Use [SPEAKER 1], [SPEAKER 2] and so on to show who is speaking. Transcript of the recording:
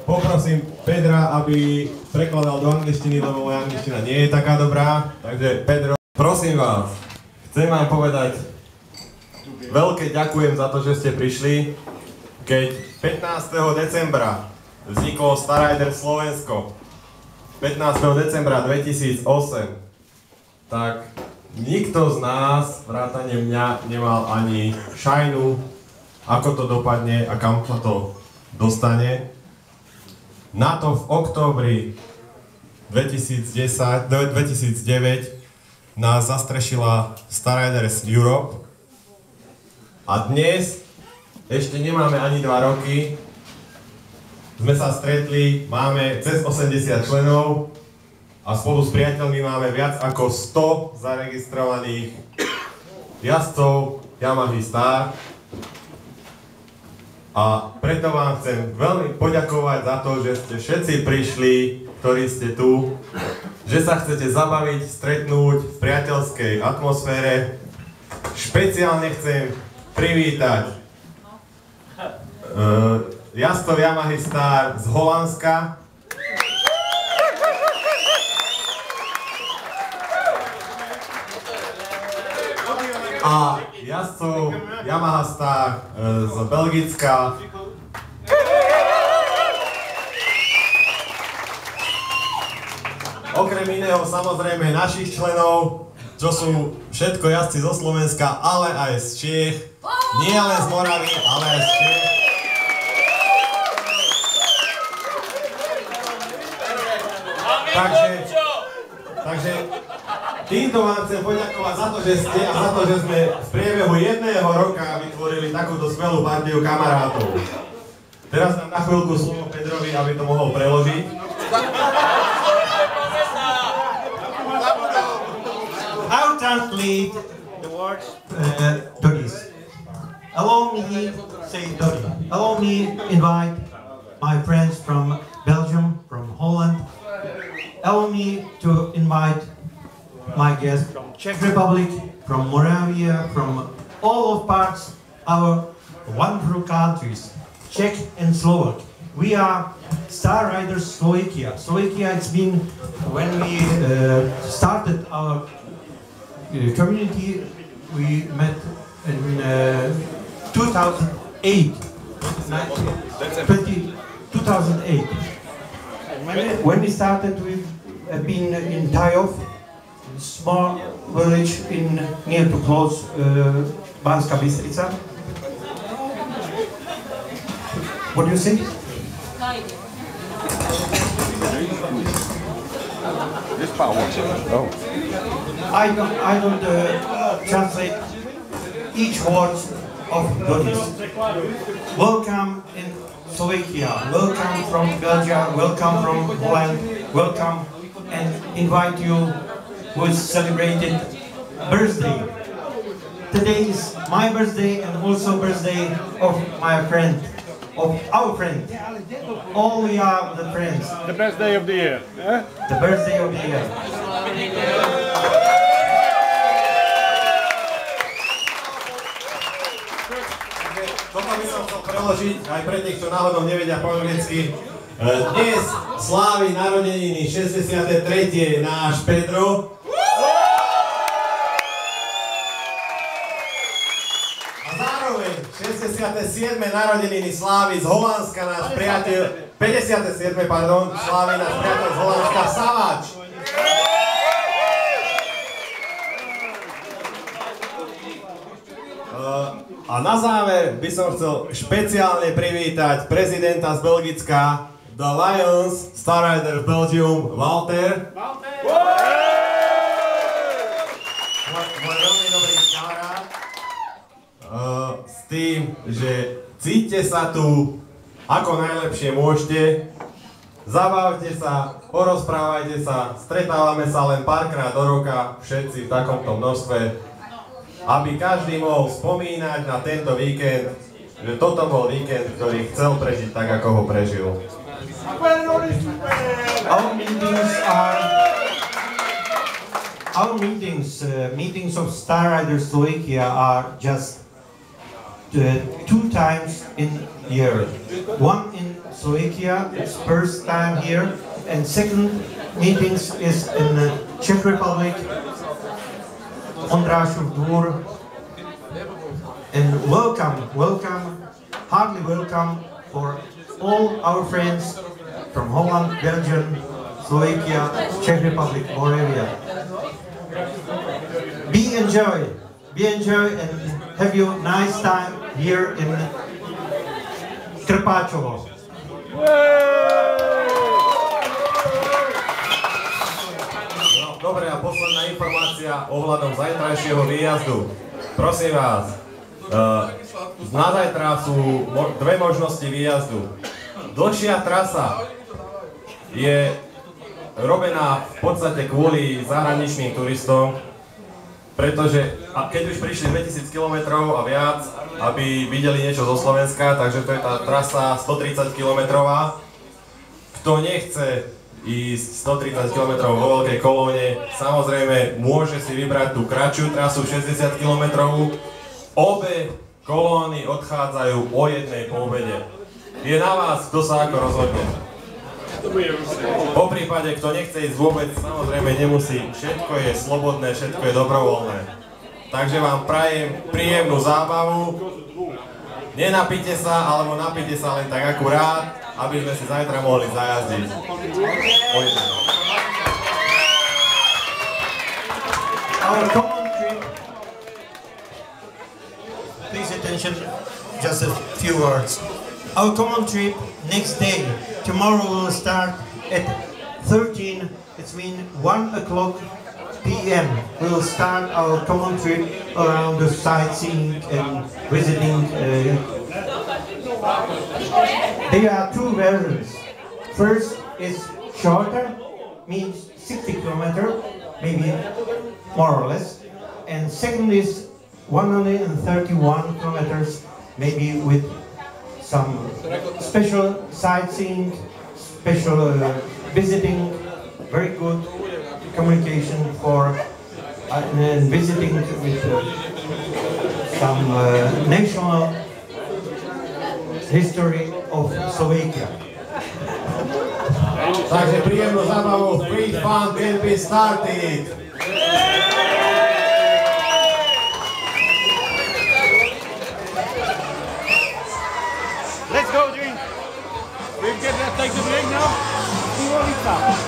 [SPEAKER 1] Poprosím Pedra, aby prekladal do angličtiny, lebo moja angličtina nie je taká dobrá. Takže Pedro, prosím vás, chcem vám povedať veľké ďakujem za to, že ste prišli. Keď 15. decembra vzniklo Starriders Slovensko, 15. decembra 2008, tak nikto z nás, vrátane mňa, nemal ani šajnu, ako to dopadne a kam sa to dostane. Na to v októbri 2009 nás zastrešila Starriders Europe a dnes, ešte nemáme ani 2 roky, sme sa stretli, máme cez 80 členov a spolu s priateľmi máme viac ako 100 zaregistrovaných jazdcov Yamahy Star. A preto vám chcem veľmi poďakovať za to, že ste všetci prišli, ktorí ste tu, že sa chcete zabaviť, stretnúť v priateľskej atmosfére. Špeciálne chcem privítať jazdcov Yamahy Star z Holandska. A jazdcov Yamaha Star z Belgicka. Okrem iného samozrejme našich členov, čo sú všetko jazdci zo Slovenska, ale aj z Čiech. Nie len z Moravy, ale aj z Čiech. Takže týmto vám chcem poďakovať za to, že ste a za to, že sme v priebehu 1 roka vytvorili takúto skvelú partiu kamarátov. Teraz dám na chvíľku slovo Pedrovi, aby to mohol preložiť.
[SPEAKER 2] I will translate the words to this. Allow me say Dodi. Allow me invite my friends from Belgium, from Holland. Allow me to invite my guests from Czech Republic, from Moravia, from all of parts our wonderful countries, Czech and Slovak. We are Starriders Slovakia. Slovakia, it's been when we started our community, we met in 2008. 2008. When we started, we've been in Tajov, small village near to close Banská Bystrica. What do you say? Oh. I don't translate each word of Dodis. Welcome in Slovakia, welcome from Belgium, welcome from Holland, welcome and invite you who is celebrated birthday. Today is my birthday and also birthday of my friend, of our friend. All we are the friends.
[SPEAKER 3] The best day of the year. Eh?
[SPEAKER 2] The birthday of the year.
[SPEAKER 1] Toto by som chcel preložiť aj pre tých, čo náhodou nevedia po anglicky. Dnes slávi narodeniny 63. náš Pedro. A zároveň 67. narodeniny slávi z Holandska náš priateľ, 57. pardon, slávi náš priateľ z Holandska Saváč. A na záver by som chcel špeciálne privítať prezidenta z Belgicka, The Lions, Starriders Belgium, Walter. Môj veľmi dobrý kamarát. S tým, že cíťte sa tu ako najlepšie môžete. Zabavte sa, porozprávajte sa, stretávame sa len párkrát do roka, všetci v takomto množstve, aby každý mohol spomínať na tento víkend, že toto bol víkend, ktorý chcel prežiť tak, ako ho prežil.
[SPEAKER 2] Our meetings of Starriders Slovakia are just 2 times in a year. One in Slovakia. It's first time here, and second meetings is in Czech Republic, Ondrášův Dvůr. And welcome, heartily welcome for all our friends from Holland, Belgium, Slovakia, Czech Republic, Moravia. Be enjoy and have you nice time here in Krpáčovo.
[SPEAKER 1] No, dobre, a posledná informácia ohľadom zajtrajšieho výjazdu. Prosím vás, na zajtra sú dve možnosti výjazdu. Dlhšia trasa je robená v podstate kvôli zahraničným turistom, pretože keď už prišli 2000 km a viac, aby videli niečo zo Slovenska, takže to je tá trasa 130 km. Kto nechce ísť 130 km vo veľkej kolóne, samozrejme môže si vybrať tú kratšiu trasu 60 km. Obe kolóny odchádzajú o jednej po obede. Je na vás, kto sa ako rozhodne. Po prípade, kto nechce ísť vôbec, samozrejme nemusí. Všetko je slobodné, všetko je dobrovoľné. Takže vám prajem príjemnú zábavu. Nenapite sa, alebo napite sa len tak akurát, aby sme si zajtra mohli zajazdiť.
[SPEAKER 2] Our common trip, please attention, just a few words. Our common trip next day, tomorrow will start at 13, it's mean 1 o'clock p.m. We'll start our common trip around the sightseeing and visiting. There are two versions. First is shorter, means 60 km, maybe more or less. And second is 131 kilometers, maybe with some special sightseeing, special visiting, very good communication for visiting with some national history of Slovakia.
[SPEAKER 1] Takže príjemnú zábavu, Free Fun will be started!
[SPEAKER 3] Let's go, drink. We get that, take the drink now. See what we found.